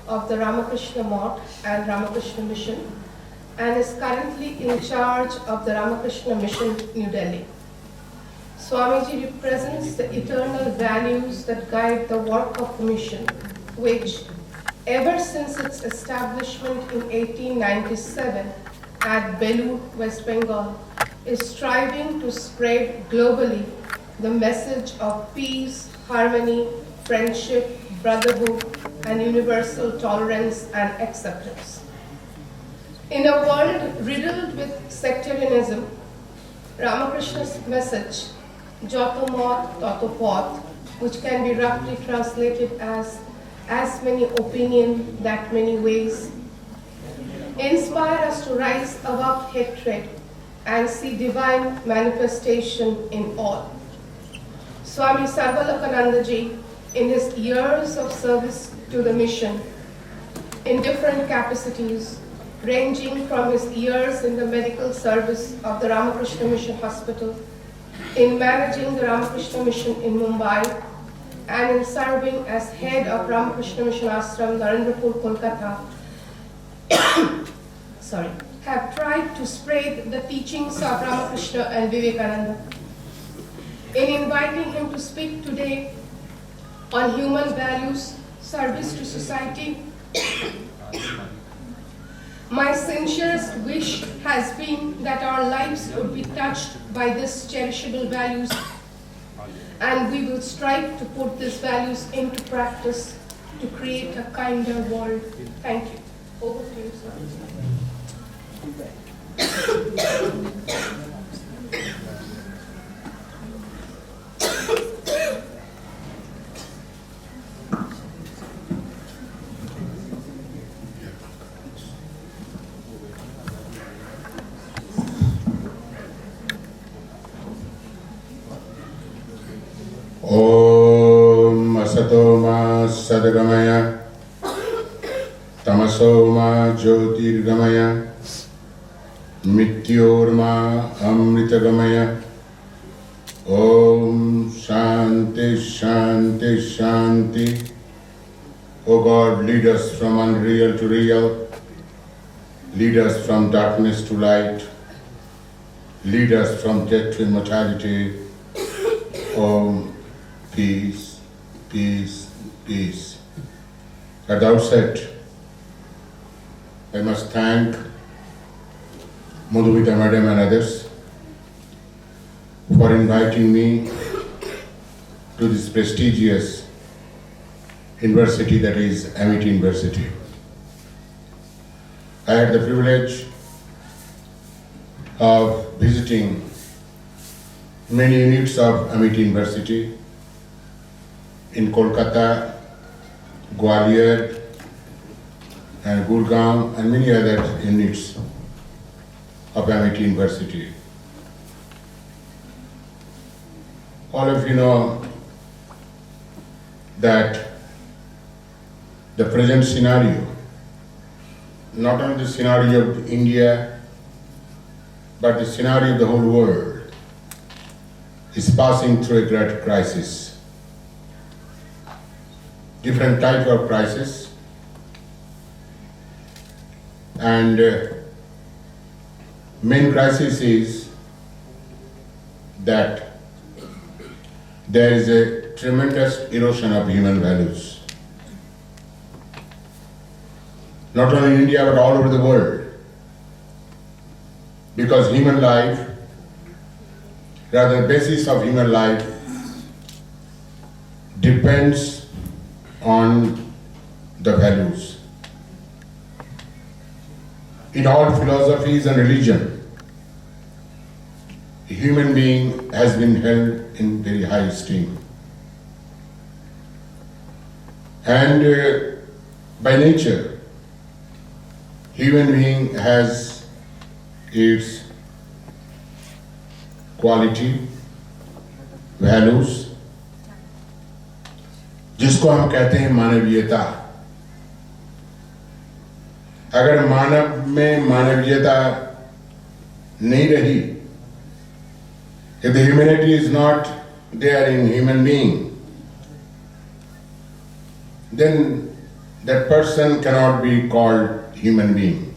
of the Ramakrishna Mott and Ramakrishna Mission and is currently in charge of the Ramakrishna Mission, New Delhi. Swamiji represents the eternal values that guide the work of the mission, which, ever since its establishment in 1897 at Belur, West Bengal, is striving to spread globally the message of peace, harmony, friendship, brotherhood, and universal tolerance and acceptance. In a world riddled with sectarianism, Ramakrishna's message, Joto Mat, Toto Path, which can be roughly translated as many opinions, that many ways, inspire us to rise above hatred and see divine manifestation in all. Swami Sarvalokananda Ji, in his years of service to the mission, in different capacities, ranging from his years in the medical service of the Ramakrishna Mission Hospital, in managing the Ramakrishna Mission in Mumbai, and in serving as head of Ramakrishna Mission Ashram, Narendrapur, Kolkata, have tried to spread the teachings of Ramakrishna and Vivekananda. In inviting him to speak today on human values, service to society, my sincerest wish has been that our lives would be touched by these cherishable values, and we will strive to put these values into practice to create a kinder world. Thank you. Over to you, sir. Om Asato Ma Sadgamaya Tamaso Ma Jyotirgamaya Mityor Ma Amritagamaya. Om Shanti Shanti Shanti. O God, lead us from unreal to real. Lead us from darkness to light. Lead us from death to immortality. Om. Peace, peace, peace. At the outset, I must thank Madhumita Madam and others for inviting me to this prestigious university, that is Amity University. I had the privilege of visiting many units of Amity University in Kolkata, Gwalior, and Gurgaon, and many other units of Amity University. All of you know that the present scenario, not only the scenario of India, but the scenario of the whole world, is passing through a great crisis. Different type of crisis, and main crisis is that there is a tremendous erosion of human values, not only in India but all over the world, because human life, rather the basis of human life, depends on the values. In all philosophies and religion, a human being has been held in very high esteem. And by nature, human being has its quality, values, जिसको हम कहते हैं मानवीयता। अगर मानव में मानवीयता नहीं रही, if the humanity is not there in human being, then that person cannot be called human being.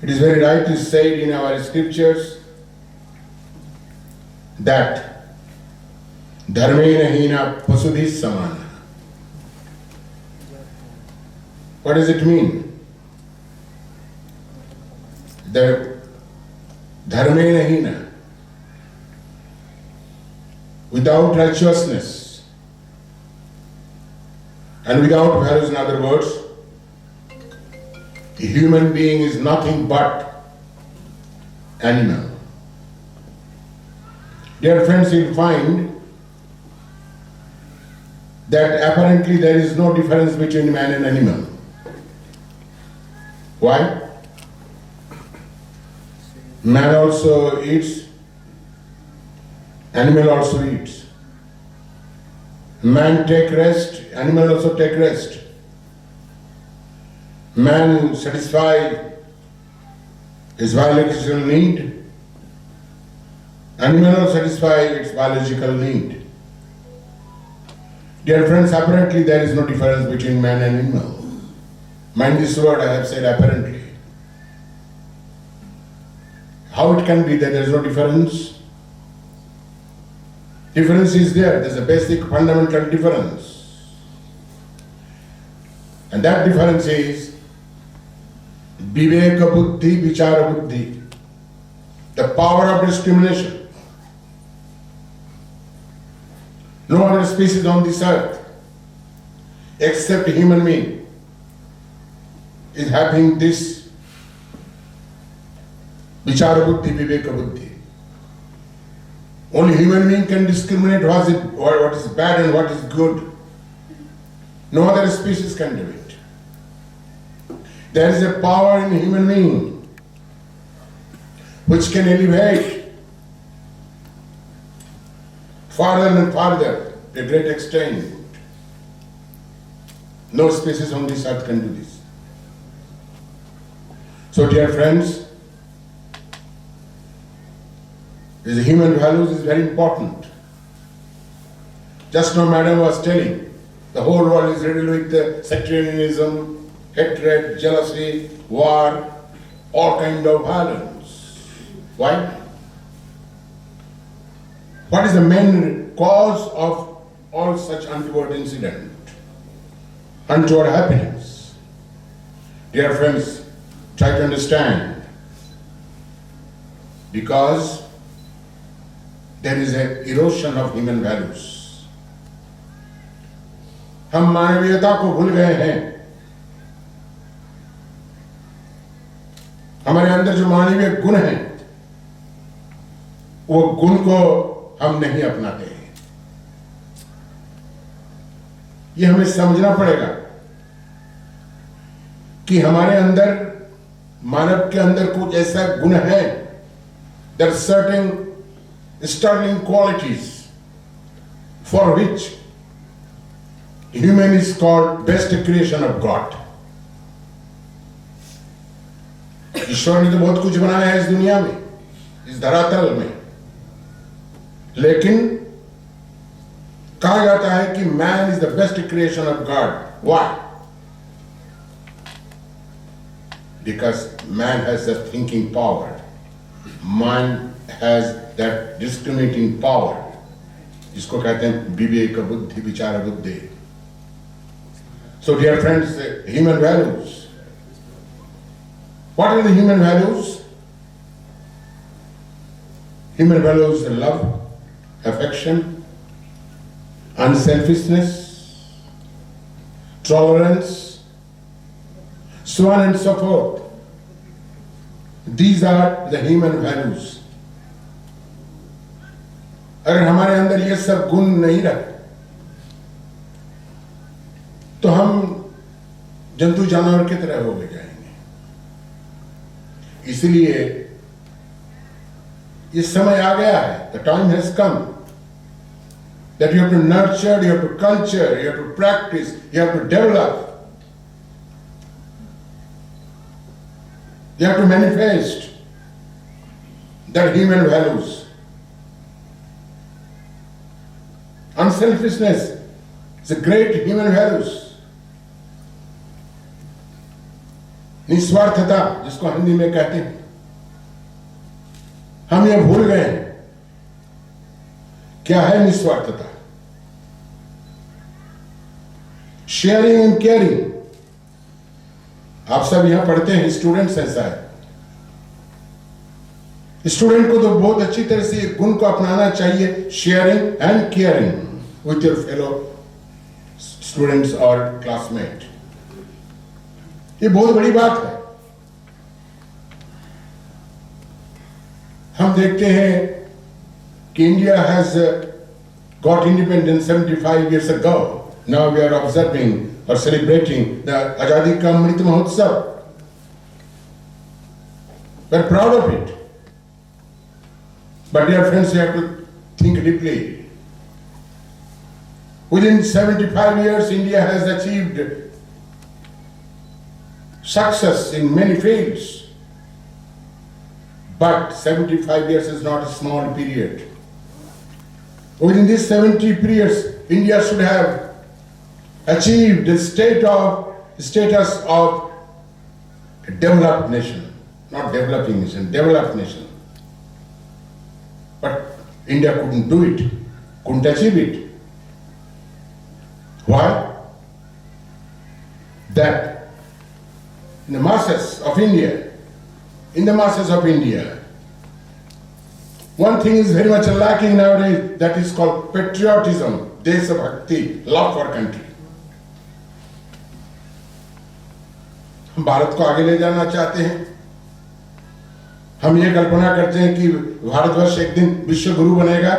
It is very rightly said in our scriptures that dharmena hina pasudhi samana. What does it mean? The dharmena hina, without righteousness and without values, in other words, a human being is nothing but animal. Dear friends, you'll find that apparently there is no difference between man and animal. Why? Man also eats, animal also eats. Man take rest, animal also take rest. Man satisfy his biological need, animal also satisfy its biological need. Dear friends, apparently there is no difference between man and animal. Mind this word, I have said apparently. How it can be that there is no difference? Difference is there. There's a basic fundamental difference. And that difference is Viveka Buddhi, Vichara Buddhi. The power of discrimination. No other species on this earth, except human being, is having this Vichara Buddhi, Viveka Buddhi. Only human being can discriminate what is bad and what is good. No other species can do it. There is a power in human being which can elevate farther and farther to a great extent. No species on this earth can do this. So dear friends, the human values is very important. Just now Madam was telling, the whole world is riddled with sectarianism, hatred, jealousy, war, all kind of violence. Why? What is the main cause of all such untoward incident? Untoward happiness. Dear friends, try to understand. Because there is an erosion of human values. हम मानवीयता को भूल गए हैं. हमारे अंदर जो मानवीय गुण हैं, वो गुण को हम नहीं अपनाते हैं. ये हमें समझना पड़ेगा कि हमारे अंदर, मानव के अंदर कुछ ऐसा गुण है, there are certain sterling qualities for which human is called best creation of God. ईश्वर ने तो बहुत कुछ बनाया है इस दुनिया में, इस धरातल में, लेकिन कहा जाता है कि man is the best creation of God. Why? Because man has the thinking power. Man has that discriminating power. जिसको कहते हैं विवेक बुद्धि, विचार बुद्धि. So dear friends, human values. What are the human values? Human values are love, affection, unselfishness, tolerance, so on and so forth. These are the human values. अगर हमारे अंदर ये सब गुण नहीं रहे तो हम जंतु जानवर की तरह हो जाएंगे. इसलिए ये समय आ गया है. The time has come that you have to nurture, you have to culture, you have to practice, you have to develop, you have to manifest that human values. Unselfishness It's a great human values. निस्वार्थता जिसको हिंदी में कहते हैं, हम ये भूल गए हैं क्या है निस्वार्थता. Sharing and caring. आप सब यहां पढ़ते हैं, स्टूडेंट्स हैं शायद. स्टूडेंट को तो बहुत अच्छी तरह से एक गुण को अपनाना चाहिए, sharing and caring with your fellow students और क्लासमेट. ये बहुत बड़ी बात है. हम देखते हैं कि India has got independence 75 years ago. Now we are observing or celebrating the आजादी का Amrit Mahotsav. We are proud of it. But dear friends, you have to think deeply. Within 75 years, India has achieved success in many fields. But 75 years is not a small period. Within these 70 periods, India should have achieved the status of a developed nation. Not developing nation, developed nation. But India couldn't do it, couldn't achieve it. Why? That in the masses of India, one thing is very much lacking nowadays, that is called patriotism, deshabhakti, love for country. हम भारत को आगे ले जाना चाहते हैं. हम ये कल्पना करते हैं कि भारतवर्ष एक दिन विश्व गुरु बनेगा,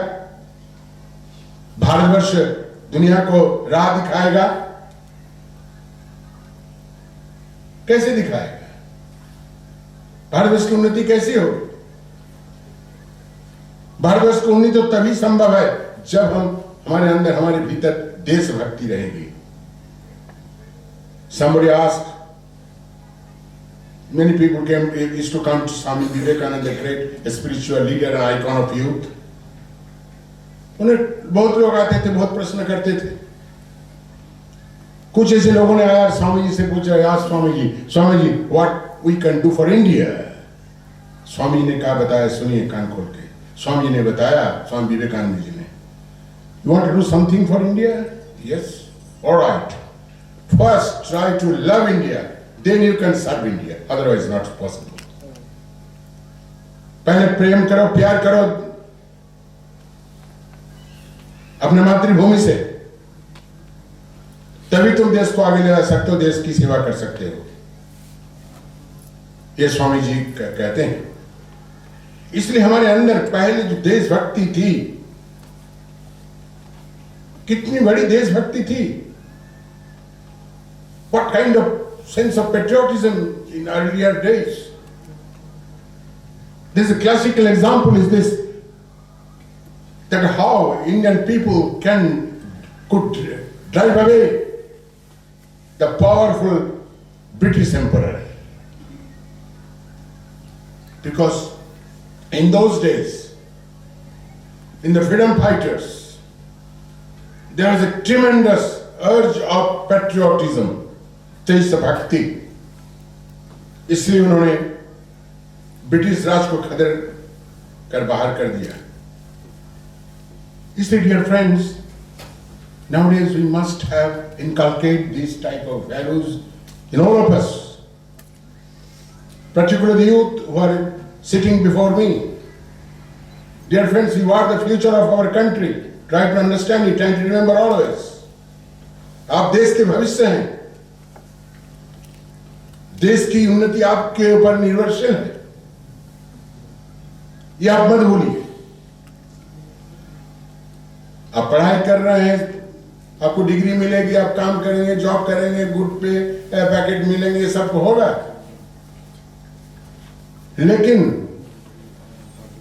भारतवर्ष दुनिया को राह दिखाएगा. कैसे दिखाएगा? भारतवर्ष की उन्नति कैसी होगी? भारतवर्ष की उन्नति तो तभी संभव है जब हमारे अंदर, हमारे भीतर देशभक्ति रहेगी. Somebody asked, many people used to come to Swami Vivekananda, the great spiritual leader and icon of youth. उन्हें बहुत लोग आते थे, बहुत प्रश्न करते थे. कुछ ऐसे लोगों ने आया स्वामी जी से पूछा, यार Swami ji what we can do for India. Swami ji ने कहा, बताया, सुनिए कान खोल के. स्वामी जी ने बताया, स्वामी विवेकानंद जी ने, you want to do something for India? Yes, all right. First try to love India, then you can serve India, otherwise not possible. पहले प्रेम करो, प्यार करो अपने मातृभूमि से, तभी तुम देश को आगे ले जा सकते हो, देश की सेवा कर सकते हो. ये स्वामी जी कहते हैं. इसलिए हमारे अंदर पहले जो देशभक्ति थी, कितनी बड़ी देशभक्ति थी. What kind of sense of patriotism in earlier days. This is a classical example is this, that how Indian people could drive away the powerful British emperor. Because in those days, in the freedom fighters, there was a tremendous urge of patriotism, देशभक्ति. इसलिए उन्होंने British राज को खदेड़ कर बाहर कर दिया. इसलिए dear friends, nowadays we must have inculcate these type of values in all of us, particularly the youth who are sitting before me. Dear friends, you are the future of our country. Try to understand it and remember always. आप देश के भविष्य हैं. देश की उन्नति आपके ऊपर निर्भरशील है. ये आप मत भूलिए. आप पढ़ाई कर रहे हैं, आपको डिग्री मिलेगी, आप काम करेंगे, जॉब करेंगे, गुड पे पैकेट मिलेंगे, ये सब होगा. लेकिन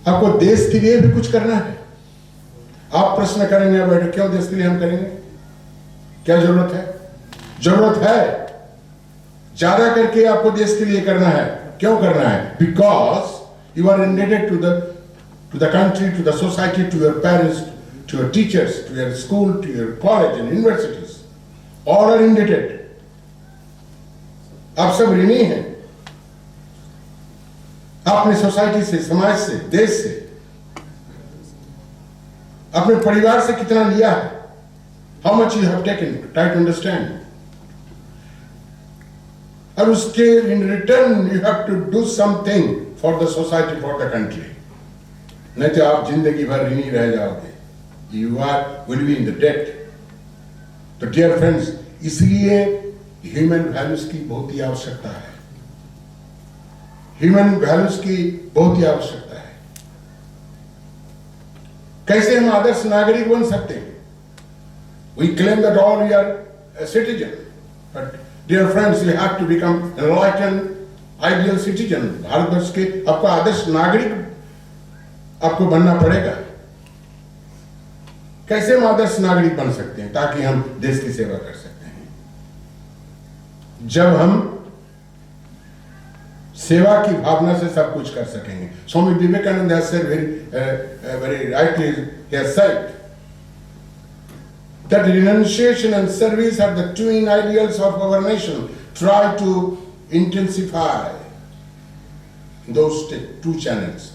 आपको देश के लिए भी कुछ करना है. आप प्रश्न करेंगे, बेटे क्यों देश के लिए हम करेंगे? क्या जरूरत है? जरूरत है. ज्यादा करके आपको देश के लिए करना है. क्यों करना है? Because you are indebted to the country, to the society, to your parents, to your teachers, to your school, to your college and universities. All are indebted. आप सब ऋणी हैं अपने सोसाइटी से, समाज से, देश से, अपने परिवार से कितना लिया है। How much you have taken, try to understand. और उसके in return you have to do something for the society, for the country. नहीं तो आप जिंदगी भर ऋणी रह जाओगे। You are will be in the debt. तो डियर फ्रेंड्स, इसलिए ह्यूमन वैल्यूज की बहुत ही आवश्यकता है। ह्यूमन वैल्यूज की बहुत ही आवश्यकता है। कैसे हम आदर्श नागरिक बन सकते हैं? We claim that all we are a citizen, but dear friends, you have to become enlightened, ideal citizen. Bharatvarsh के आपको आदर्श नागरिक आपको बनना पड़ेगा। कैसे हम आदर्श नागरिक बन सकते हैं ताकि हम देश की सेवा कर सकते हैं? जब हम सेवा की भावना से सब कुछ कर सकेंगे। Swami Vivekananda has said very rightly, he has said that renunciation and service are the twin ideals of our nation. Try to intensify those two channels.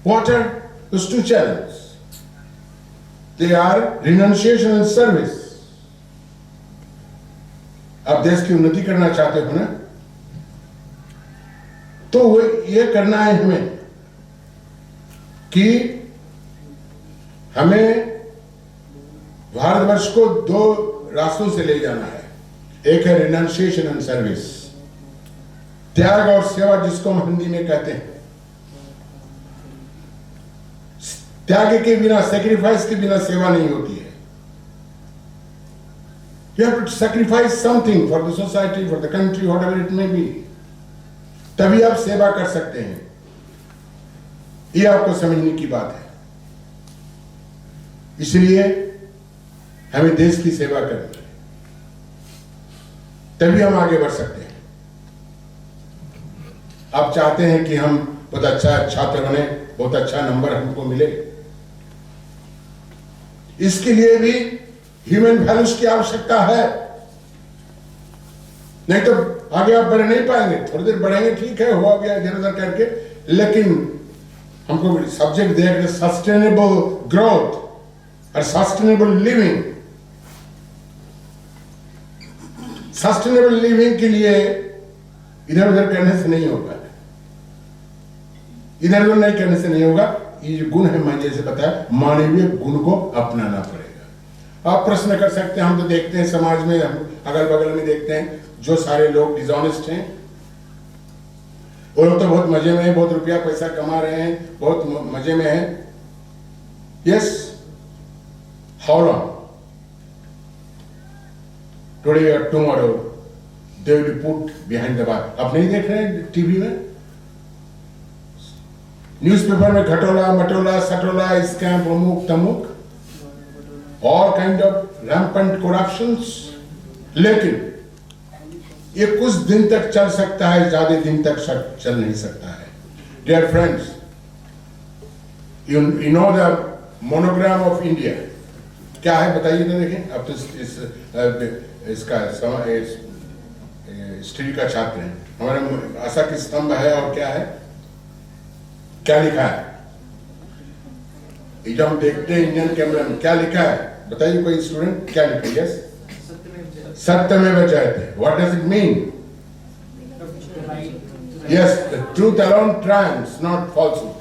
What are those two channels? They are renunciation and service. आप देश की उन्नति करना चाहते हो ना, तो ये करना है हमें कि हमें भारतवर्ष को दो रास्तों से ले जाना है। एक है रिनंसिएशन एंड सर्विस, त्याग और सेवा, जिसको हम हिंदी में कहते हैं। त्याग के बिना, सेक्रीफाइस के बिना सेवा नहीं होती है। You have to sacrifice something for the society, for the country, whatever it may be. तभी आप सेवा कर सकते हैं। ये आपको समझने की बात है। इसलिए हमें देश की सेवा करनी है, तभी हम आगे बढ़ सकते हैं। आप चाहते हैं कि हम बहुत अच्छा छात्र बने, बहुत अच्छा नंबर हमको मिले, इसके लिए भी ह्यूमन वैल्यूज की आवश्यकता है। नहीं तो आगे आप बढ़ नहीं पाएंगे। थोड़ी देर बढ़ेंगे, ठीक है, हुआ गया इधर उधर करके, लेकिन हमको सब्जेक्ट दिया गया सस्टेनेबल ग्रोथ और सस्टेनेबल लिविंग। सस्टेनेबल लिविंग के लिए इधर उधर करने से नहीं होगा, इधर उधर नहीं करने से नहीं होगा। ये जो गुण है, मैंने जैसे बताया, मानवीय गुण को अपनाना पड़ेगा। आप प्रश्न कर सकते हैं, हम तो देखते हैं समाज में, हम अगल बगल में देखते हैं, जो सारे लोग डिसऑनेस्ट हैं, वो लोग तो बहुत मजे में हैं, बहुत रुपया पैसा कमा रहे हैं, बहुत मजे में हैं। Yes, how long? टुडे और tomorrow they will be put behind the bar. आप नहीं देख रहे हैं टीवी में, न्यूज़पेपर में घटोला मटोला सटोला, स्कैम, अमुक तमुक, all kind of rampant corruptions। लेकिन ये कुछ दिन तक चल सकता है, ज्यादा दिन तक चल नहीं सकता है। Dear friends, you know the monogram of India क्या है, बताइए तो देखें। अब तो इसका हिस्ट्री का छात्र है, हमारे आशा की स्तंभ है, और क्या है, क्या लिखा है? जब हम देखते हैं इंडियन कैमरा में, क्या लिखा है बताइए कोई स्टूडेंट, क्या लिखा है? यस, सत्यमेव जयते। What does it mean? Yes, the truth alone triumphs, not falsehood.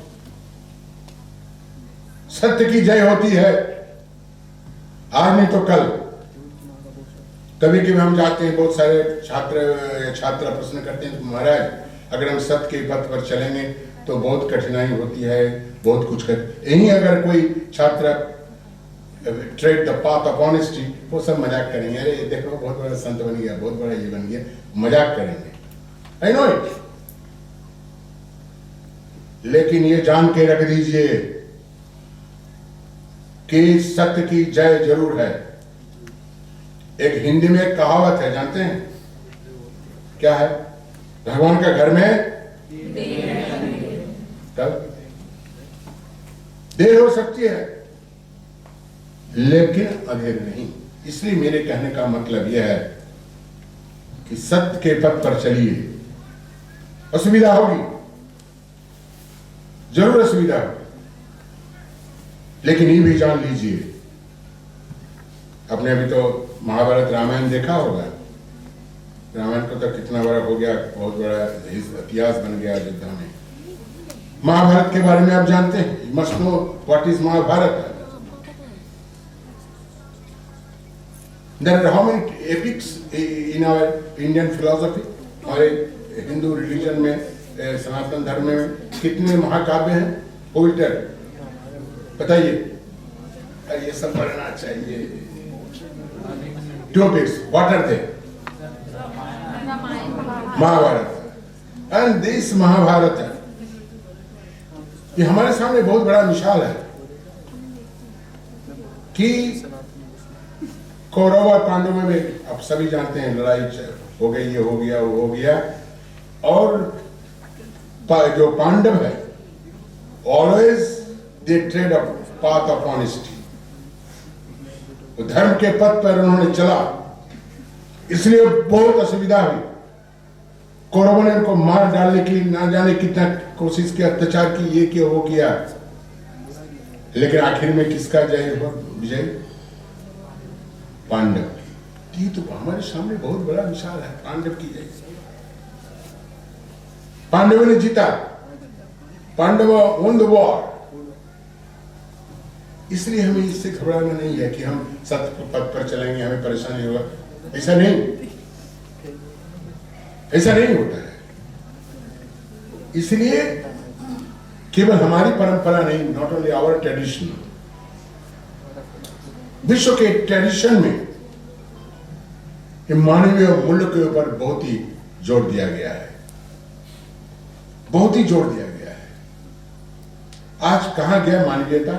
सत्य की जय होती है, आज नहीं तो कल। कभी कभी हम जाते हैं, बहुत सारे छात्र प्रश्न करते हैं, महाराज अगर हम सत्य के पथ पर चलेंगे तो बहुत कठिनाई होती है, बहुत कुछ कर। यही अगर कोई छात्र trade the path of honesty, वो सब मजाक करेंगे, अरे देखो बहुत बड़ा संत बन गया, बहुत बड़ा ये बन गया, मजाक करेंगे। I know it. लेकिन ये जान के रख दीजिए कि सत्य की जय जरूर है। एक हिंदी में एक कहावत है, जानते हैं क्या है? भगवान का घर में तब देर हो सकती है, लेकिन अंधेर नहीं। इसलिए मेरे कहने का मतलब यह है कि सत्य के पथ पर चलिए। असुविधा होगी, जरूर असुविधा होगी, लेकिन ये भी जान लीजिए, आपने अभी तो महाभारत रामायण देखा होगा। रामायण को तो कितना बड़ा हो गया, बहुत बड़ा इतिहास बन गया अयोध्या में। महाभारत के बारे में आप जानते हैं, must know what is Mahabharat. There are how many epics in our Indian philosophy? हमारे हिंदू रिलीजन में, सनातन धर्म में कितने महाकाव्य हैं? Who will tell? बताइए। ये सब पढ़ना चाहिए। Two epics. What are they? Mahabharat. And this Mahabharat ये हमारे सामने बहुत बड़ा मिसाल है कि कौरव और पांडवों में आप सभी जानते हैं लड़ाई हो गई, ये हो गया, वो हो गया। और जो पांडव है, always they trade a path of honesty, धर्म के पथ पर उन्होंने चला, इसलिए बहुत असुविधा हुई। कौरवों ने उनको मार डालने के लिए ना जाने कितना कोशिश किया, अत्याचार की, ये किया, वो किया, लेकिन आखिर में किसका जय हुआ? विजय पांडव की। तो हमारे सामने बहुत बड़ा मिसाल है पांडव की जय। पांडवों ने जीता, पांडव वन द वॉर। इसलिए हमें इससे घबराना नहीं है कि हम सत्य पथ पर चलेंगे, हमें परेशानी होगा। ऐसा नहीं, ऐसा नहीं होता है। इसलिए केवल हमारी परंपरा नहीं, नॉट ओनली आवर ट्रेडिशन, विश्व के ट्रेडिशन में मानवीय मूल्य के ऊपर बहुत ही जोर दिया गया है, बहुत ही जोर दिया गया है। आज कहां गया मानवीयता?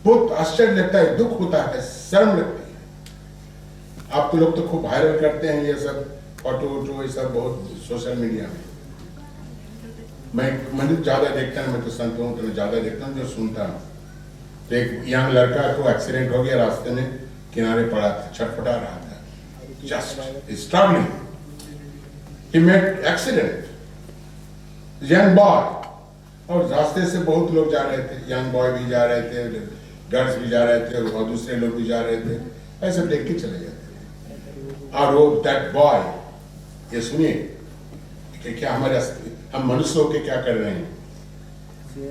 बहुत आश्चर्य लगता है, दुख होता है, शर्म लगती है। आप तो लोग तो खूब वायरल करते हैं ये सब फोटो वोटो, ये सब बहुत सोशल मीडिया में। मैं ज्यादा देखता हूं, मैं तो संत हूं तो मैं ज्यादा देखता हूं, जो सुनता हूं। तो एक यंग लड़का को एक्सीडेंट हो गया, रास्ते में किनारे पड़ा था, छटपटा रहा था, just struggling, he met accident, young boy. और रास्ते से बहुत लोग जा रहे थे, यंग बॉय भी जा रहे थे, गर्ल्स भी जा रहे थे, और दूसरे लोग भी जा रहे थे, ऐसे देख के चले जाते थे। और वो दैट बॉय, ये सुनिए कि क्या हम मनुष्य होके क्या कर रहे हैं?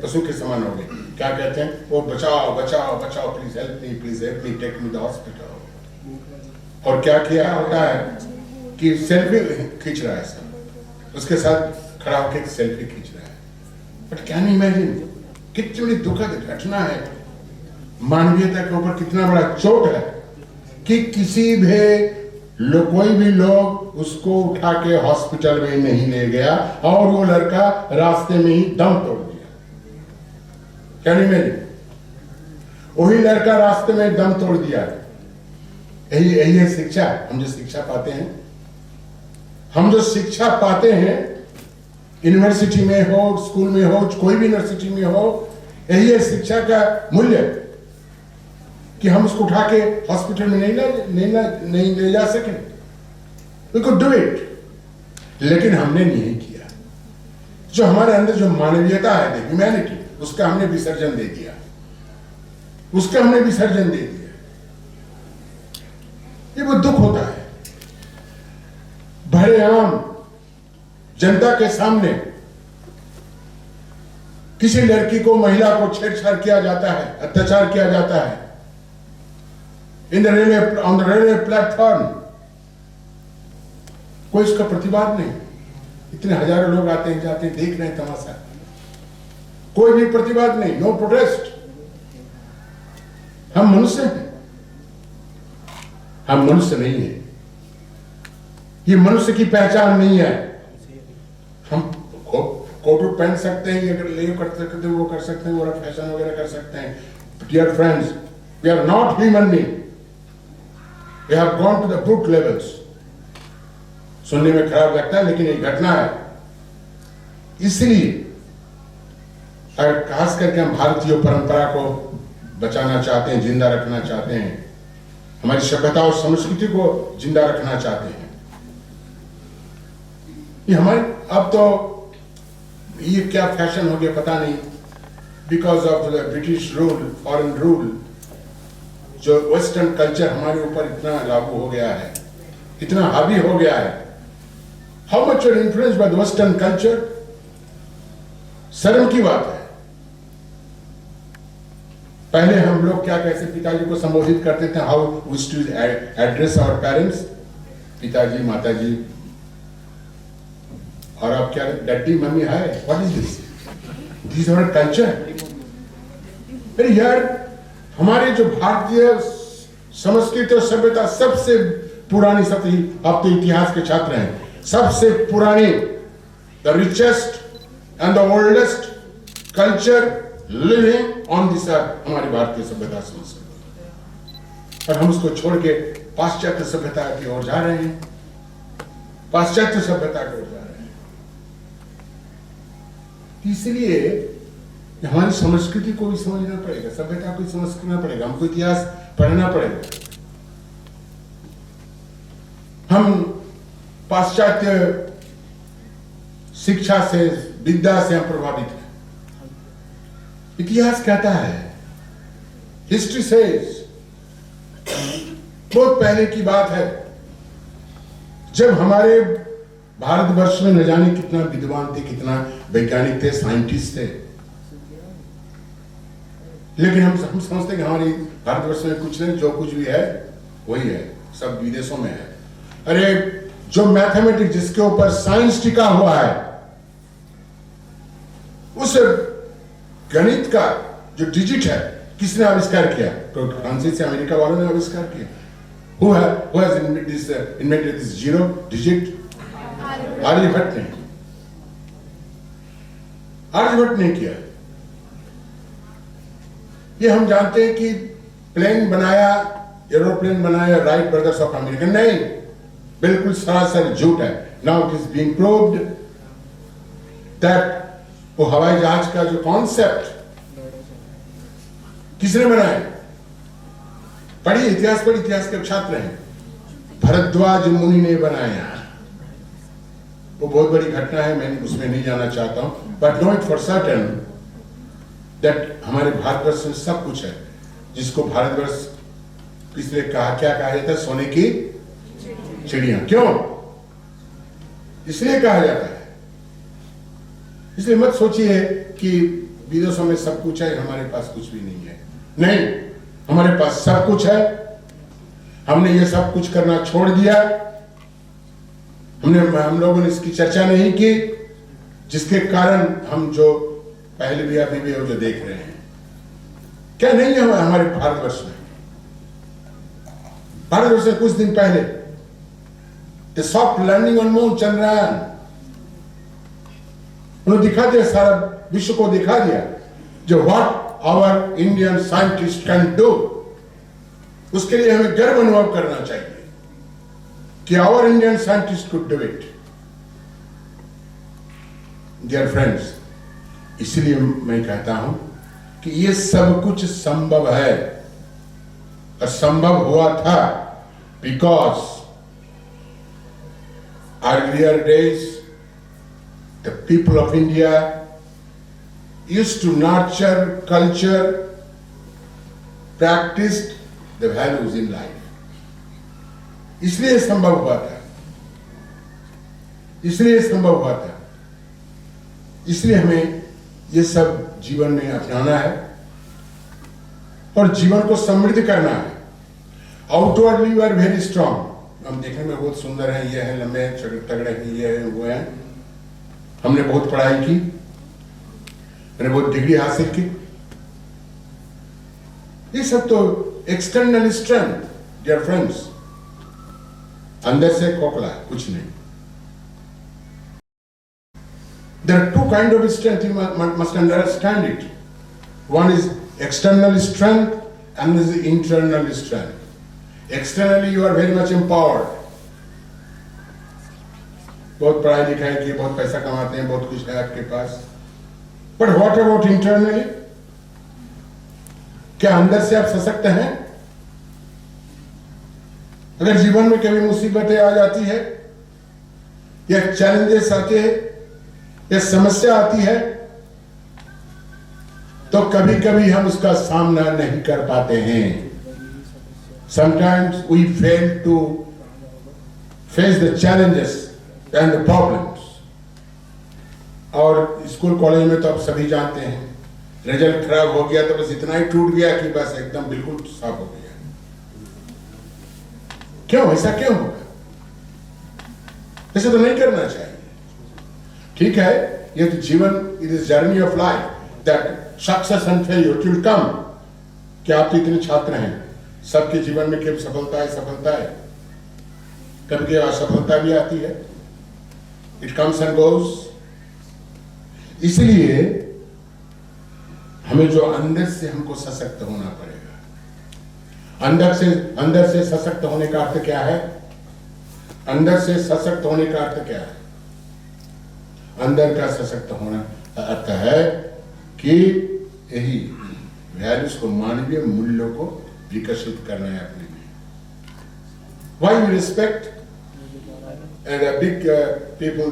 पशु के समान हो गए। क्या कहते हैं? वो बचाओ बचाओ बचाओ, please help me, take me the hospital. और क्या किया होता है कि सेल्फी खींच रहा है सब, उसके साथ खड़ा होकर सेल्फी खींच रहा है। बट कैन इमेजिन कितनी बड़ी दुखद घटना है, मानवीयता के ऊपर कितना बड़ा चोट है कि किसी भी कोई भी लोग उसको उठा के हॉस्पिटल में नहीं ले गया, और वो लड़का रास्ते में ही दम तोड़ दिया। कैन इमेजिन, वही लड़का रास्ते में दम तोड़ दिया। यही है शिक्षा। हम जो शिक्षा पाते हैं, हम जो शिक्षा पाते हैं, यूनिवर्सिटी में हो, स्कूल में हो, कोई भी यूनिवर्सिटी में हो, यही है शिक्षा का मूल्य कि हम उसको उठा के हॉस्पिटल में नहीं ले जा सके। वी कुड डू इट, लेकिन हमने नहीं किया। जो हमारे अंदर जो मानवीयता है, ह्यूमैनिटी, उसका हमने विसर्जन दे दिया, उसका हमने विसर्जन दे दिया। ये वो दुख होता है। भरे आम जनता के सामने किसी लड़की को, महिला को छेड़छाड़ किया जाता है, अत्याचार किया जाता है, ऑन द रेलवे प्लेटफॉर्म। कोई इसका प्रतिवाद नहीं। इतने हजारों लोग आते हैं, जाते हैं, देख रहे हैं तमाशा, कोई भी प्रतिवाद नहीं, नो प्रोटेस्ट। हम मनुष्य हैं, हम मनुष्य नहीं है। ये मनुष्य की पहचान नहीं है। हम कोट पहन सकते हैं, ये कर सकते हैं, वो कर सकते हैं, वो फैशन वगैरह कर सकते हैं। Dear friends, we are not human being, we have gone to the brute levels. सुनने में खराब लगता है, लेकिन ये घटना है। इसलिए अगर खास करके हम भारतीय परंपरा को बचाना चाहते हैं, जिंदा रखना चाहते हैं, हमारी सभ्यता और संस्कृति को जिंदा रखना चाहते हैं। ये हमारे अब तो ये क्या फैशन हो गया पता नहीं, because of the British rule, foreign rule, जो वेस्टर्न कल्चर हमारे ऊपर इतना लागू हो गया है, इतना हावी हो गया है। How much are influenced by the western culture? शर्म की बात है। पहले हम लोग क्या कैसे पिताजी को संबोधित करते थे, how we used to address our parents, पिताजी, माताजी, और अब क्या daddy, mummy, hi, what is this? This our culture. अरे यार, हमारे जो भारतीय संस्कृति और सभ्यता सबसे पुरानी, सबसे, आप तो इतिहास के छात्र हैं, सबसे पुरानी, the richest and the oldest culture living on this earth, हमारी भारतीय सभ्यता संस्कृति। और हम उसको छोड़ के पाश्चात्य सभ्यता की ओर जा रहे हैं, पाश्चात्य सभ्यता की ओर जा रहे हैं। इसलिए हमारी संस्कृति को भी समझना पड़ेगा, सभ्यता को भी समझना पड़ेगा, हमको इतिहास पढ़ना पड़ेगा। हम पाश्चात्य शिक्षा से, विद्या से हम प्रभावित हैं। इतिहास कहता है, हिस्ट्री सेज, बहुत पहले की बात है, जब हमारे भारतवर्ष में न जाने कितना विद्वान थे, कितना वैज्ञानिक थे, साइंटिस्ट थे, लेकिन हम समझते कि हमारी भारतवर्ष में कुछ नहीं, जो कुछ भी है वही है, सब विदेशों में है। अरे जो मैथमेटिक्स, जिसके ऊपर साइंस टिका हुआ है, उस गणित का जो डिजिट है, किसने आविष्कार किया? तो फ्रांसीसी अमेरिका वालों ने आविष्कार किया। Who has invented this zero digit? Aryabhata ने, आर्यभट्ट ने किया। ये हम जानते हैं कि प्लेन बनाया, एरोप्लेन बनाया राइट ब्रदर्स ऑफ अमेरिका, नहीं, बिल्कुल सरासर झूठ है। Now it is being proved that वो हवाई जहाज का जो कॉन्सेप्ट किसने बनाया? पढ़िए इतिहास, पर इतिहास के छात्र हैं, भरद्वाज मुनि ने बनाया। वो बहुत बड़ी घटना है, मैं उसमें नहीं जाना चाहता हूं, but know it for certain that हमारे भारतवर्ष में सब कुछ है, जिसको भारतवर्ष किसने कहा, क्या कहा जाता है? सोने की चिड़िया। क्यों इसलिए कहा जाता है? इसलिए मत सोचिए कि विदेशों में सब कुछ है, हमारे पास कुछ भी नहीं है। नहीं, हमारे पास सब कुछ है। हमने ये सब कुछ करना छोड़ दिया। हम लोगों ने इसकी चर्चा नहीं की, जिसके कारण हम जो पहले भी अभी भी जो देख रहे हैं, क्या नहीं है हमारे भारतवर्ष में? भारतवर्ष में कुछ दिन पहले the soft landing on moon, Chandrayaan, उन्होंने दिखा दिया, सारा विश्व को दिखा दिया जो what our Indian scientist can do. उसके लिए हमें गर्व अनुभव करना चाहिए कि our Indian scientist could do it. Dear friends, इसलिए मैं कहता हूं कि ये सब कुछ संभव है, और संभव हुआ था because earlier days the people of India used to nurture culture, practiced the values in life. इसलिए संभव हुआ था, इसलिए संभव हुआ था। इसलिए हमें ये सब जीवन में अपनाना है और जीवन को समृद्ध करना है। Outwardly you are very strong, हम देखने में बहुत सुंदर हैं, ये हैं लंबे तगड़े हैं, ये हैं वो हैं, हमने बहुत पढ़ाई की, मैंने बहुत डिग्री हासिल की। ये सब तो एक्सटर्नल स्ट्रेंथ, डियर फ्रेंड्स, अंदर से खोखला है, कुछ नहीं। There are two kinds of strength, you must understand it. One is external strength and is internal strength. Externally you are very much empowered. बहुत पढ़ाई लिखाई की, बहुत पैसा कमाते हैं, बहुत कुछ है आपके पास, but what about internally? क्या अंदर से आप सशक्त हैं? अगर जीवन में कभी मुसीबतें आ जाती है या चैलेंजेस आते हैं या समस्या आती है तो कभी कभी हम उसका सामना नहीं कर पाते हैं. Sometimes we fail to face the challenges and the problems. और स्कूल कॉलेज में तो आप सभी जानते हैं, रिजल्ट खराब हो गया तो बस इतना ही टूट गया कि बस एकदम बिल्कुल साफ हो गया. क्यों? ऐसा क्यों होगा? ऐसा तो नहीं करना चाहिए. ठीक है, ये तो जीवन, it is journey of life that success and failure will come. क्या आप तो इतने छात्र हैं, सबके जीवन में केवल सफलता है, कभी कभी असफलता भी आती है. It comes and goes. इसलिए हमें जो अंदर से हमको सशक्त होना पड़ेगा. अंदर से सशक्त होने का अर्थ क्या है? अंदर से सशक्त होने का अर्थ क्या है? अंदर का सशक्त होना अर्थ है कि यही वैल्यूज को, मानवीय मूल्यों को विकसित करना है अपने में. Why we respect and big people,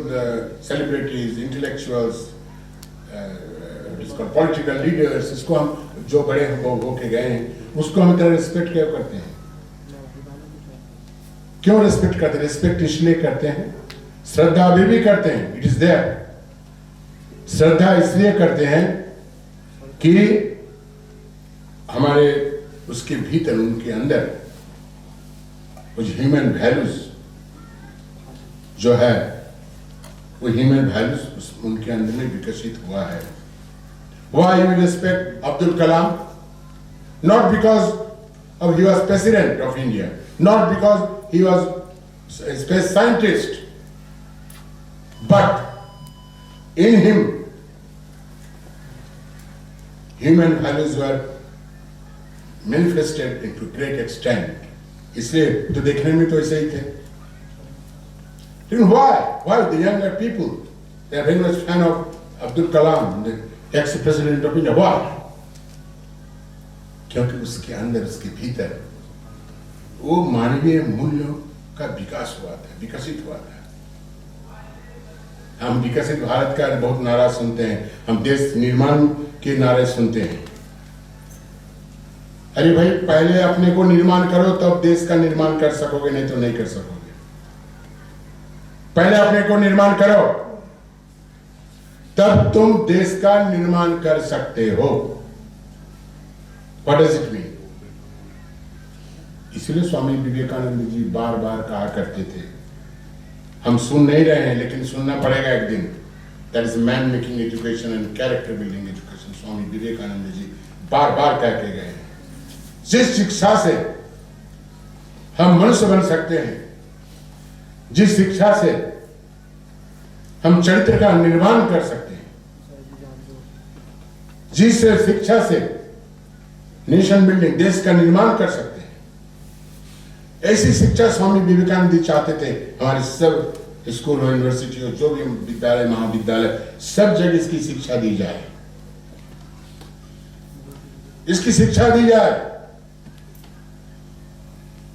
celebrities, intellectuals, इसको political leaders, इसको हम जो बड़े होके गए हैं उसको हम इतना रिस्पेक्ट क्यों करते हैं? क्यों रिस्पेक्ट करते हैं? रिस्पेक्ट इसलिए करते हैं, श्रद्धा अभी भी करते हैं, इट इज देयर. श्रद्धा इसलिए करते हैं कि हमारे उसके भीतर, उनके अंदर कुछ ह्यूमन वैल्यूज जो है, वो ह्यूमन वैल्यूज उनके अंदर में विकसित हुआ है. Why you respect Abdul Kalam? Not because he was president of India, not because he was a space scientist, but in him human values were manifested into great extent. इसलिए तो देखने में तो ऐसे ही थे. Why? Why the younger people, they are very much fan of Abdul Kalam, the ex-president of India. Why? क्योंकि उसके अंदर, उसके भीतर वो मानवीय मूल्यों का विकास हुआ था, विकसित हुआ था. हम विकसित भारत का बहुत नारा सुनते हैं, हम देश निर्माण के नारे सुनते हैं. अरे भाई, पहले अपने को निर्माण करो तब देश का निर्माण कर सकोगे, नहीं तो नहीं कर सकोगे. पहले अपने को निर्माण करो तब तुम देश का निर्माण कर सकते हो. What does it mean? इसलिए स्वामी विवेकानंद जी बार बार कहा करते थे, हम सुन नहीं रहे हैं लेकिन सुनना पड़ेगा एक दिन. That is man making education and character building education. Swami Vivekananda ji बार बार कह के गए हैं. जिस शिक्षा से हम मनुष्य बन सकते हैं, जिस शिक्षा से हम चरित्र का निर्माण कर सकते हैं, जिस शिक्षा से नेशन बिल्डिंग, देश का निर्माण कर सकते हैं, ऐसी शिक्षा स्वामी विवेकानंद जी चाहते थे. हमारे सब स्कूल और यूनिवर्सिटी और जो भी विद्यालय, महाविद्यालय, सब जगह इसकी शिक्षा दी जाए, इसकी शिक्षा दी जाए,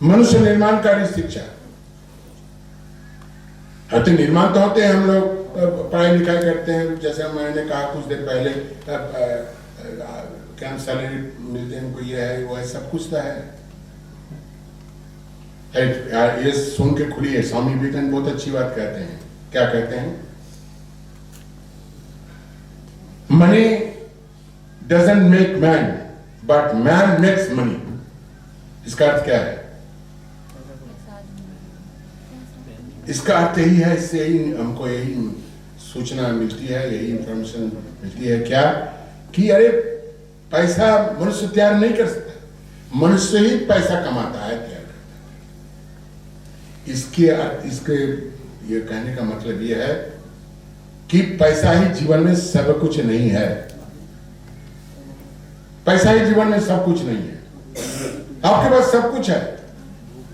मनुष्य निर्माणकारी शिक्षा. तो निर्माण तो होते हैं, हम लोग पढ़ाई लिखाई करते हैं, जैसे मैंने कहा कुछ देर पहले, क्या सैलरी मिलते हैं हमको, ये है वो है, सब कुछ तो है. ये सुन के खुली है, स्वामी विवेकानंद बहुत अच्छी बात कहते हैं. क्या कहते हैं? Money doesn't make man but man makes money. इसका अर्थ क्या है? इसका अर्थ यही है, इससे यही हमको यही सूचना मिलती है, यही इंफॉर्मेशन मिलती है क्या, कि अरे पैसा मनुष्य तैयार नहीं कर सकता, मनुष्य ही पैसा कमाता है, तैयार करता है. इसके ये कहने का मतलब ये है कि पैसा ही जीवन में सब कुछ नहीं है. पैसा ही जीवन में सब कुछ नहीं है. आपके पास सब कुछ है.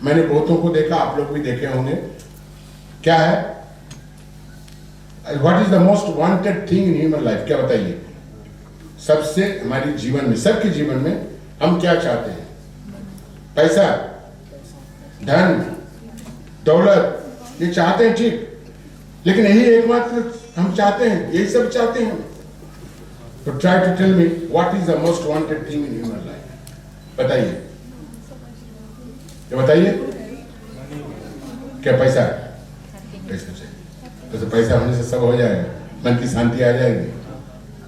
मैंने बहुतों को देखा, आप लोग भी देखे होंगे. क्या है? What is the most wanted thing in human life? क्या बताइए? सबसे हमारे जीवन में, सबके जीवन में हम क्या चाहते हैं? पैसा, धन, दौलत, ये चाहते हैं, ठीक, लेकिन यही एकमात्र हम चाहते हैं, यही सब चाहते हैं। तो try to tell me what is the most wanted thing in human life? बताइए, ये बताइए। क्या पैसा? पैसा चाहिए, तो पैसा होने से सब हो जाएगा, मन की शांति आ जाएगी।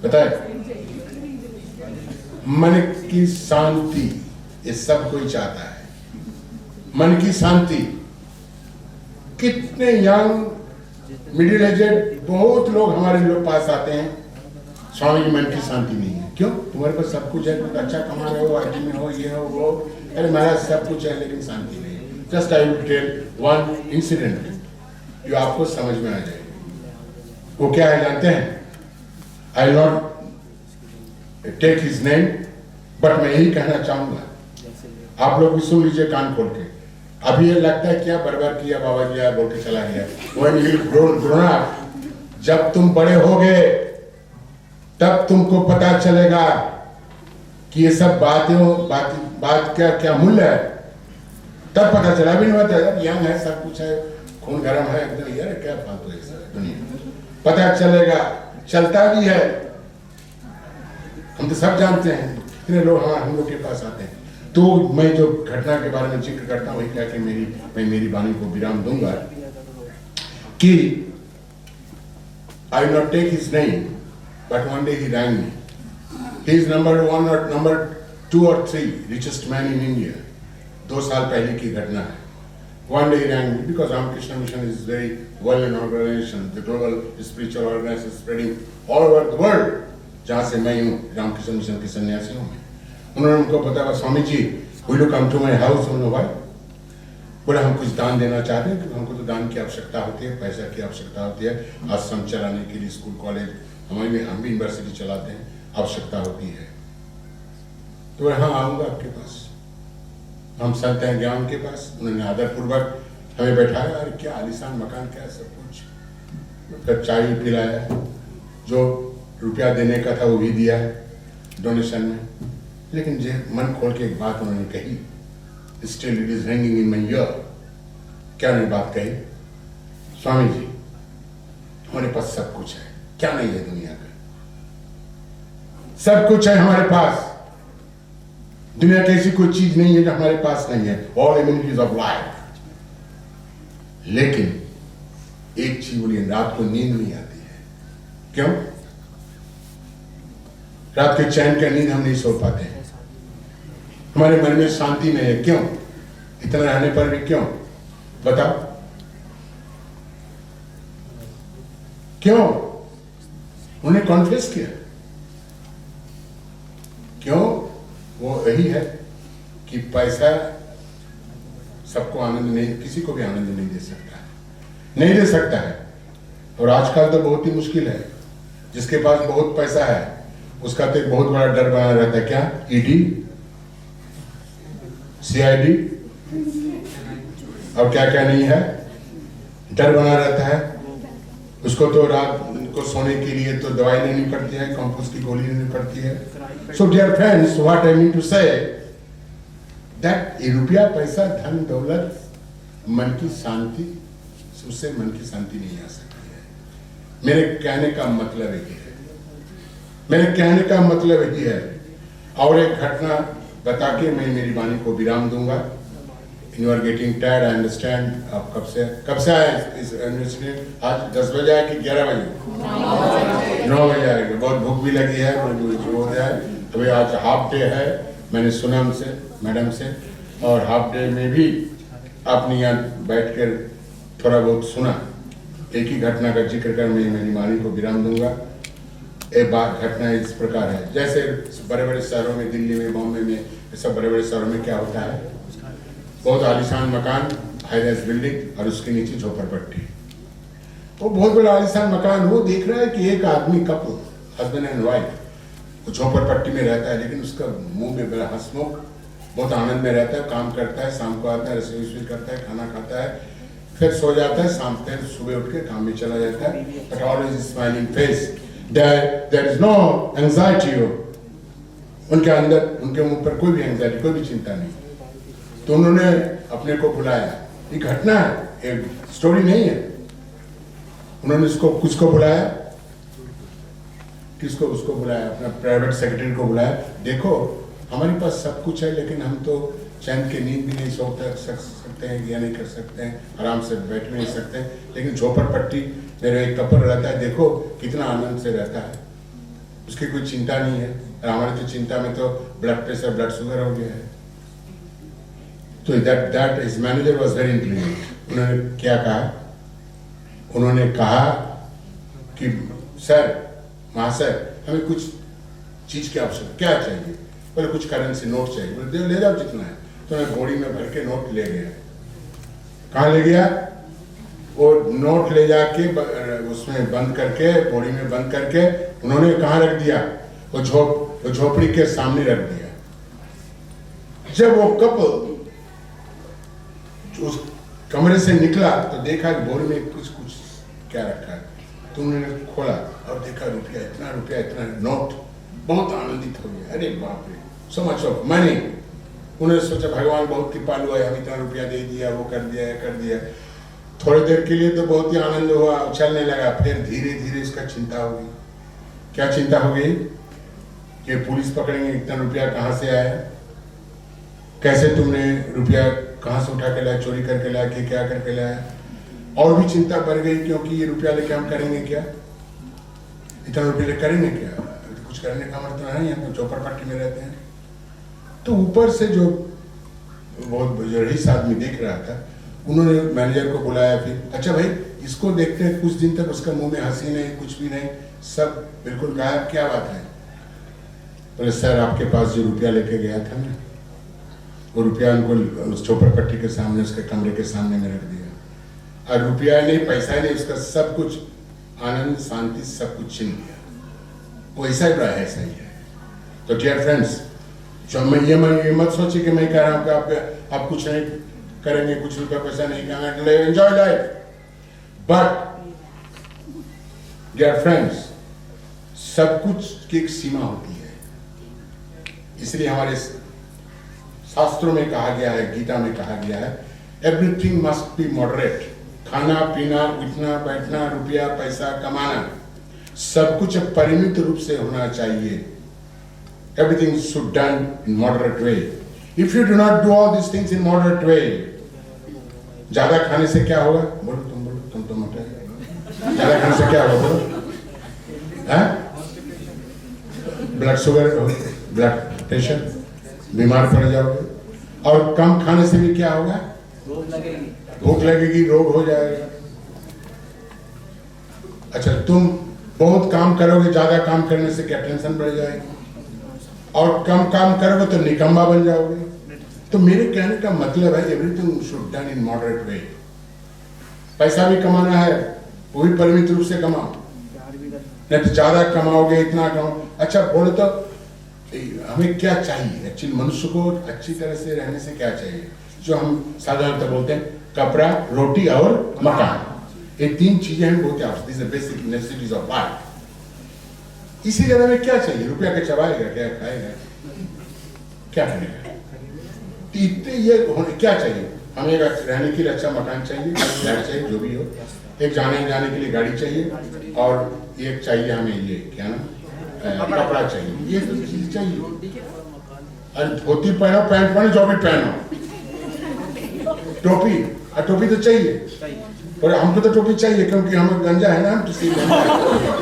बताए, मन की शांति ये सब कोई चाहता है। मन की शांति, कितने यंग मिडिल एजेड बहुत लोग हमारे लोग पास आते हैं, स्वामी जी मन की शांति नहीं है। क्यों? तुम्हारे पास सब कुछ है, तुम अच्छा कमा रहे हो, आईटी में हो, ये हो वो, अरे महाराज सब कुछ है लेकिन शांति नहीं है। Just I will tell one incident जो आपको समझ में आ जाएगी। वो क्या है जानते हैं? I not take his name, but मैं यही कहना चाहूंगा, आप लोग भी सुन लीजिए कान खोल के। अभी ये लगता है क्या बर्बाद किया बाबा जी यार बोल के चला गया। When you grow up, जब तुम बड़े होगे तब तुमको पता चलेगा कि ये सब बात क्या क्या मूल्य है, तब पता चला। भी नहीं होता है, यंग है, सब कुछ है, खून गर्म है एकदम, यार क्या फालतू है सब दुनिया। पता चलेगा, चलता भी है। हम तो सब जानते हैं कितने लोग हम लोग के पास आते हैं। तो मैं जो घटना के बारे में जिक्र करता हूँ, क्या कि मैं मेरी वाणी को विराम दूंगा कि I not take his name, but one day he rang me. He is number 1 और नंबर 2 और 3 रिचेस्ट मैन इन इंडिया। 2 साल पहले की घटना है। One day he rang me because Ramakrishna Mission is very well-known organization. The global spiritual organization is spreading all over the world. जहाँ से मैं हूँ, रामकृष्ण मिशन के सन्यासी हूँ मैं। उन्होंने उनको बताया, Swami ji, will you come to my house? उन्होंने भाई बोला हम कुछ दान देना चाहते हैं, हमको तो दान की आवश्यकता होती है, पैसा की आवश्यकता होती है, आश्रम चलाने के लिए, स्कूल कॉलेज, हम भी यूनिवर्सिटी चलाते हैं, आवश्यकता होती है। तो बोला हाँ आऊँगा आपके पास। हम संत हैं ज्ञान के पास। उन्होंने आदरपूर्वक हमें बैठाया, अरे क्या आलीशान मकान, क्या सब कुछ। फिर चाय भी पिलाया, जो रुपया देने का था वो भी दिया डोनेशन में। लेकिन जो मन खोल के एक बात उन्होंने कही, still it is hanging in my year. क्या उन्होंने बात कही? स्वामी जी, हमारे पास सब कुछ है, क्या नहीं है दुनिया का? सब कुछ है हमारे पास। दुनिया की ऐसी कोई चीज नहीं है जो हमारे पास नहीं है, ऑल एमिनिटीज ऑफ लाइफ। लेकिन एक चीज बोलिए, रात को नींद नहीं आती है। क्यों? रात के चैन का नींद हम नहीं सो पाते हैं, हमारे मन में शांति नहीं है। क्यों? इतना रहने पर भी क्यों? बताओ क्यों? उन्हें कॉन्फेस किया। क्यों? वो यही है कि पैसा सबको आनंद नहीं, किसी को भी आनंद नहीं दे सकता है, नहीं दे सकता है। और आजकल तो बहुत ही मुश्किल है। जिसके पास बहुत पैसा है उसका तो एक बहुत बड़ा डर बना रहता है। क्या? ईडी, सीआईडी और क्या क्या नहीं है, डर बना रहता है। उसको तो रात को सोने के लिए तो दवाई लेनी पड़ती है, कंपोज की गोली लेनी पड़ती है। So dear friends, what I mean to say that ये रुपया, पैसा, धन, दौलत, मन की शांति, उससे मन की शांति नहीं आ सकती है। मेरे कहने का मतलब यही है, मेरे कहने का मतलब यही है। और एक घटना बता के मैं मेरी वाणी को विराम दूंगा। You are getting tired, I understand. आप कब से आए इस यूनिवर्सिटी? आज 10 बजे आए कि 11 बजे? 9 बजे आएंगे। बहुत भूख भी लगी है, हो जाए। अभी आज हाफ डे है, मैंने सुना उनसे, मैडम से, और हाफ डे में भी आपने यहाँ बैठ कर थोड़ा बहुत सुना। एक ही घटना का जिक्र कर मैं मेरी वाणी को विराम दूंगा। एक बात घटना इस प्रकार है, जैसे बड़े बड़े शहरों में, दिल्ली में, बॉम्बे में, सब बड़े बड़े शहरों में क्या होता है, बहुत आलीशान मकान, हाई राइज बिल्डिंग और उसके नीचे झोपड़पट्टी। वो बहुत बड़ा आलीशान मकान, वो देख रहा है कि एक आदमी, कपल, हस्बैंड एंड वाइफ, वो झोपड़पट्टी में रहता है, लेकिन उसका मुंह में बड़ा हंसमुख, बहुत आनंद में रहता है, काम करता है, शाम को आता है, रसोई करता है, खाना खाता है, फिर सो जाता है, शाम फिर सुबह उठ के काम में चला जाता है, but always smiling face. There is no anxiety उनके अंदर, उनके मुंह पर कोई भी एंजाइटी, कोई भी चिंता नहीं। तो उन्होंने अपने को बुलाया, एक घटना है, एक स्टोरी नहीं है। उन्होंने किसको बुलाया, उसको बुलाया, अपना प्राइवेट सेक्रेटरी को बुलाया। देखो हमारे पास सब कुछ है, लेकिन हम तो चैन की नींद भी नहीं सो सकते हैं, या नहीं कर सकते हैं, आराम से बैठ भी नहीं सकते हैं, लेकिन झोपड़पट्टी मेरा एक कपल रहता है, देखो कितना आनंद से रहता है, उसकी कोई चिंता नहीं है। और हमारी तो चिंता में तो ब्लड प्रेशर, ब्लड शुगर हो गया है। तो that his manager was very intelligent. उन्होंने क्या कहा, उन्होंने कहा कि सर, महाशय, हमें कुछ चीज की आवश्यकता, क्या चाहिए? बोले कुछ करेंसी नोट चाहिए। बोले ले जाओ जितना है। तो मैं बोरी में भर के नोट ले गया। कहाँ ले गया? वो नोट ले जाके उसमें बंद करके, बोरी में बंद करके उन्होंने कहाँ रख दिया? वो झोपड़ी के सामने रख दिया। जब वो कपल उस कमरे से निकला तो देखा कि बोरी में कुछ क्या रखा है। तो उन्होंने खोला और देखा रुपया, इतना नोट। बहुत आनंदित हो गया, अरे बाप रे, सो मच ऑफ मनी। उन्होंने सोचा भगवान बहुत कृपालु है, हम इतना रुपया दे दिया, वो कर दिया। थोड़ी देर के लिए तो बहुत ही आनंद हुआ, उछलने लगा। फिर धीरे धीरे उसका चिंता हो गई। क्या चिंता हो गई? कि पुलिस पकड़ेंगे, इतना रुपया कहाँ से आया, कैसे तुमने रुपया कहाँ से उठा के लाया, चोरी करके लाया कि क्या करके लाया। और भी चिंता बढ़ गई, क्योंकि ये रुपया लेके हम करेंगे क्या, इतना रुपया लेके करेंगे क्या, कुछ करने का मतलब तो नहीं, हम तो चौपड़पट्टी में रहते हैं। तो ऊपर से जो बहुत रईस आदमी देख रहा था, उन्होंने मैनेजर को बुलाया। फिर अच्छा भाई, इसको देखते हैं। कुछ दिन तक उसका मुंह में हंसी नहीं, कुछ भी नहीं, सब बिल्कुल गायब। क्या बात है? बोले सर, आपके पास जो रुपया लेके गया था ना, वो रुपया उनको उस चौपड़पट्टी के सामने, उसके कमरे के सामने में रख दिया। और रुपया नहीं, पैसा नहीं, उसका सब कुछ, आनंद, शांति, सब कुछ छीन लिया। वो ऐसा ही रहा है, ऐसा ही है। तो डियर फ्रेंड्स, जो मैं ये मत सोचिए कि मैं कह रहा हूँ कि आप कुछ नहीं करेंगे, कुछ रुपया पैसा नहीं करेंगे, enjoy life. But dear friends, सब कुछ की एक सीमा होती है। इसलिए हमारे शास्त्रों में कहा गया है, गीता में कहा गया है, एवरीथिंग मस्ट बी मॉडरेट। खाना पीना, उठना बैठना, रुपया पैसा कमाना, सब कुछ परिमित रूप से होना चाहिए। Everything should done in moderate way. If you do not do all these things in moderate way, ज्यादा खाने से क्या होगा? बोलो, तुम तो मोटे। ज्यादा खाने से क्या होगा? बोलो, हैं? ब्लड शुगर, ब्लड प्रेशर, बीमार पड़ जाओगे। और कम खाने से भी क्या होगा? भूख लगेगी, रोग हो जाएगा। अच्छा, तुम बहुत काम करोगे, ज्यादा काम करने से क्या टेंशन बढ़ जाएगी, और कम काम करोगे तो निकम्मा बन जाओगे। तो मेरे कहने का मतलब है, everything should done in moderate way. पैसा भी कमाना है, वो भी परिमित रूप से कमाओ, नहीं तो ज्यादा कमाओगे, इतना कमाओ। अच्छा बोलो तो हमें क्या चाहिए? एक्चुअली मनुष्य को अच्छी तरह से रहने से क्या चाहिए? जो हम साधारणतः बोलते हैं, कपड़ा, रोटी और मकान। ये तीन चीजें हैं बहुत आवश्यक, बेसिक नेसेसिटीज ऑफ लाइफ। इसी जगह में क्या चाहिए? रुपया के चबाएगा क्या, खाएगा क्या, करेगा? इतने ये होने क्या चाहिए? हमें एक रहने के लिए अच्छा मकान चाहिए, घर चाहिए, जो भी हो। एक जाने के लिए गाड़ी चाहिए, और एक चाहिए हमें ये क्या ना, कपड़ा चाहिए। ये तो चीज चाहिए। अरे धोती पहनो, पैंट पहनो, जो भी पहनो, टोपी, टोपी तो चाहिए। और हमको तो टोपी चाहिए, क्योंकि हम गंजा है ना, हम तो सिर गंजा है।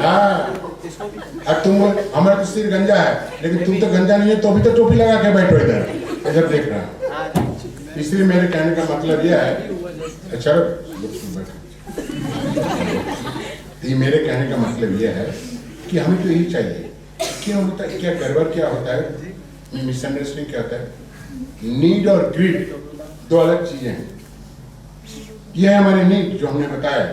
हाँ, तुम, हमारा तो सिर गंजा है, लेकिन तुम तो गंजा नहीं है, तो भी तो टोपी लगा के बैठो इधर देख रहा। इसलिए मेरे कहने का मतलब यह है, अच्छा ये मेरे कहने का मतलब यह है कि हमें तो यही चाहिए। क्यों होता है, क्या गड़बड़ क्या होता है, मिसअंडरस्टैंडिंग क्या होता है? नीड और ग्रीड दो अलग चीजें हैं। यह है हमारी नीड जो हमने बताया,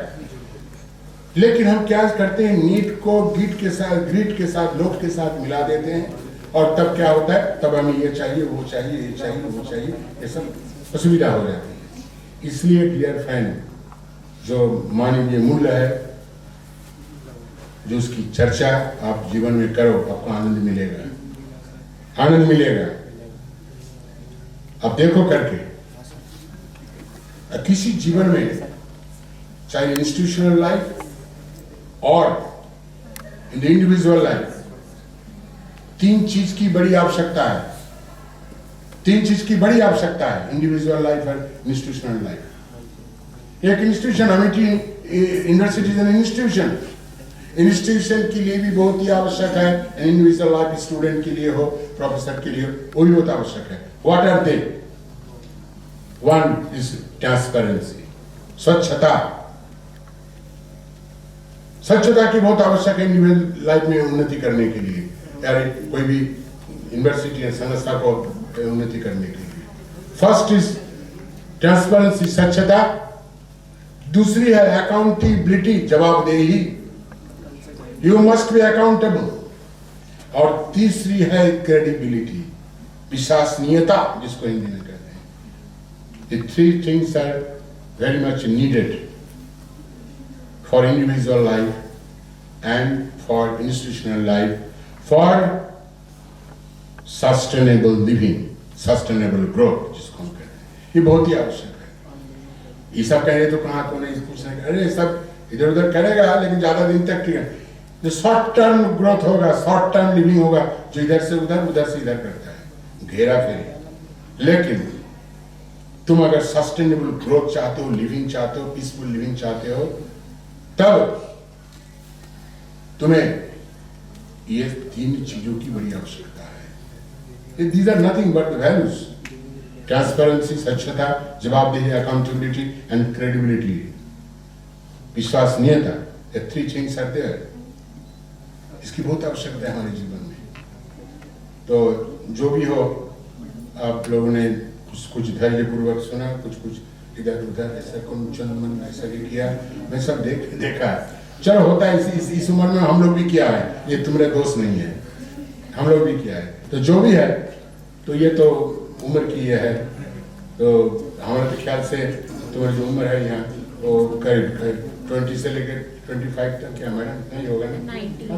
लेकिन हम क्या करते हैं, नीड को ग्रीड के साथ, लोभ के साथ मिला देते हैं, और तब क्या होता है, तब हमें ये चाहिए, वो चाहिए, ये चाहिए, वो चाहिए, ये सब असुविधा हो जाती है। इसलिए डियर फ्रेंड, जो मानवीय मूल्य है, जो उसकी चर्चा आप जीवन में करो, आपको आनंद मिलेगा। आनंद मिलेगा। अब देखो करके किसी जीवन में, चाहे इंस्टीट्यूशनल लाइफ और इन द इंडिविजुअल लाइफ, तीन चीज की बड़ी आवश्यकता है। तीन चीज की बड़ी आवश्यकता है इंडिविजुअल लाइफ और इंस्टीट्यूशनल लाइफ। एक institution, Amethi university is an institution. Institution के लिए भी बहुत ही आवश्यक है, इंडिविजुअल लाइफ स्टूडेंट के लिए हो, प्रोफेसर के लिए हो, वो भी बहुत आवश्यक है। What are they? One is transparency, स्वच्छता। स्वच्छता की बहुत आवश्यक है इंडिविजुअल लाइफ में उन्नति करने के लिए, यार कोई भी यूनिवर्सिटी या संस्था को उन्नति करने के लिए। फर्स्ट इज ट्रांसपेरेंसी, स्वच्छता। दूसरी है अकाउंटेबिलिटी, जवाबदेही, यू मस्ट बी अकाउंटेबल। और तीसरी है क्रेडिबिलिटी, विश्वसनीयता, जिसको हिंदी में कहते हैं। The three things are very much needed for individual life and for institutional life, for sustainable living, sustainable growth, जिसको हम कहते हैं। ये बहुत ही आवश्यक है। ये सब कहे तो कहाँ को नहीं पूछने, अरे सब इधर उधर करेगा लेकिन ज्यादा दिन तक ठीक है। जो शॉर्ट टर्म ग्रोथ होगा, शॉर्ट टर्म लिविंग होगा, जो इधर से उधर उधर से इधर करता है, घेरा फेरी। लेकिन तुम अगर सस्टेनेबल ग्रोथ चाहते हो, लिविंग चाहते हो, पीसफुल लिविंग चाहते हो, तब तुम्हें ये तीन चीजों की बड़ी आवश्यकता है। These are nothing but values: transparency, स्वच्छता, जवाबदेही, अकाउंटेबिलिटी एंड क्रेडिबिलिटी, विश्वसनीयता। ये थ्री थिंग्स आर देयर। इसकी बहुत आवश्यकता है हमारे जीवन में। तो जो भी हो, आप लोगों ने कुछ धैर्य पूर्वक सुना, कुछ इधर उधर ऐसा कुंचन मन ऐसा भी किया, मैं सब देखा है। चलो, होता है इस उम्र में, हम लोग भी किया है, ये तुम्हारे दोस्त नहीं है, हम लोग भी किया है। तो जो भी है, तो ये तो उम्र की ये है। तो हमारे ख्याल से तुम्हारी जो उम्र है यहाँ, वो करीब 20 से लेकर 25 तक, क्या मैडम? नहीं होगा ना,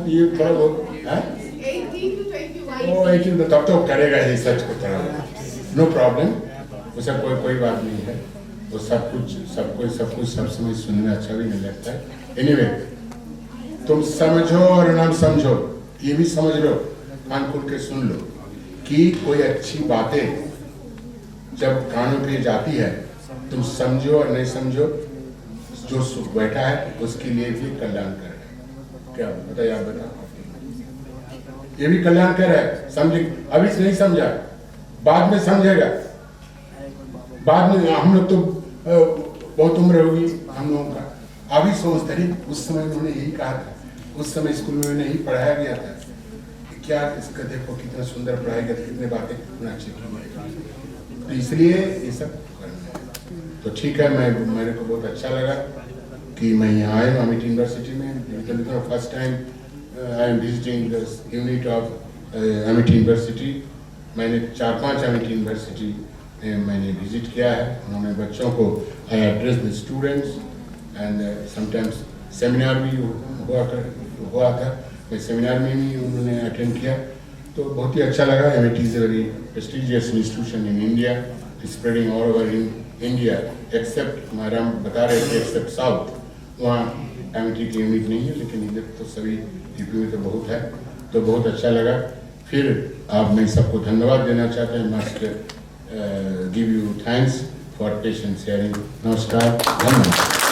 ये थोड़ा बहुत है 18 to 21. वो 18, तब तो करेगा ही सच को थोड़ा, नो प्रॉब्लम, उसे कोई बात नहीं है। वो सब कुछ सब समय सुनने में अच्छा भी नहीं लगता है। एनीवे, तुम समझो और ना समझो, ये भी समझ लो, कान खोल के सुन लो कि कोई अच्छी बातें जब कानों पे जाती है, तुम समझो और नहीं समझो, जो सुख बैठा है उसके लिए भी कल्याणकर है। क्या बताइए, आप बताओ। ये भी कल्याणकर है, समझे? अभी से नहीं समझा, बाद में समझेगा। बाद में हम लोग तो बहुत उम्र होगी हम लोगों का, अभी सोचते रही उस समय उन्होंने यही कहा था, उस समय स्कूल में उन्हें यही पढ़ाया गया था, क्या इसका देखो कितना सुंदर पढ़ाया गया, कितने बातें उन्हें अच्छी की। तो इसलिए ये सब करना है। तो ठीक है, मेरे को बहुत अच्छा लगा कि मैं यहाँ आया अमेठी यूनिवर्सिटी में। First time I am visiting the unit of Amethi university. मैंने 4-5 अमेठी यूनिवर्सिटी मैंने विजिट किया है। उन्होंने बच्चों को, I address the students and sometimes seminar भी हुआ था, मैं सेमिनार में भी उन्होंने अटेंड किया, तो बहुत ही अच्छा लगा। Amity is a very prestigious institution in India, spreading all over in India, except madam बता रहे थे एक्सेप्ट साउथ, वहाँ एमिटी की यूनिट नहीं है, लेकिन इधर तो सभी यूपी में तो बहुत है। तो बहुत अच्छा लगा। फिर आप मैं सबको धन्यवाद देना चाहते हैं, must give you thanks for patience sharing. नमस्कार, धन्यवाद।